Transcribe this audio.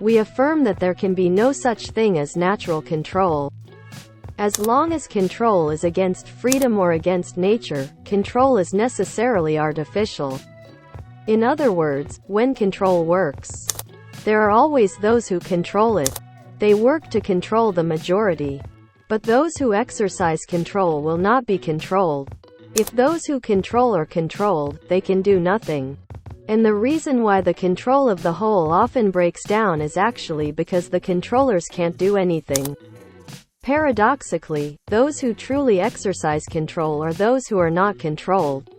We affirm that there can be no such thing as natural control. As long as control is against freedom or against nature, control is necessarily artificial. In other words, when control works, there are always those who control it. They work to control the majority. But those who exercise control will not be controlled. If those who control are controlled, they can do nothing. And the reason why the control of the whole often breaks down is actually because the controllers can't do anything. Paradoxically, those who truly exercise control are those who are not controlled.